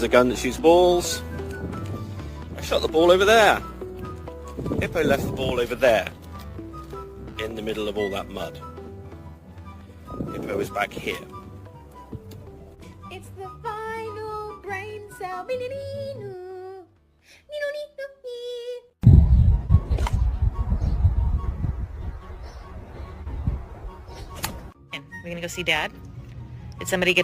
a gun that shoots balls. I shot the ball over there. Hippo left the ball over there, in the middle of all that mud. Hippo is back here. It's the final brain cell. We're gonna go see Dad. Did somebody get